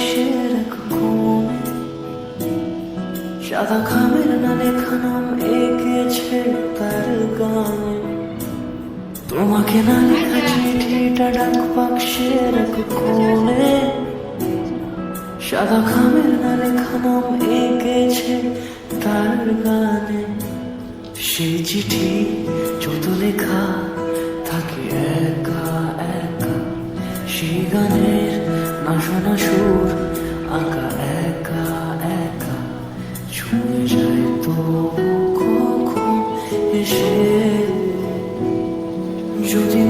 বালিশের এক কোণে সাদা খামের না লেখা নাম এঁকেছে তার গানে। তোমাকে না লেখা চিঠিটা ডাক বাক্সের এক কোণে সাদা খামের না লেখা নাম এঁকেছে তার গানে। সেই চিঠি যত লেখা থাকে একা একা, সেই গানের না শোনা সুর আঁকা একা একা ছুঁয়ে যায় তো কখন এসে। যদি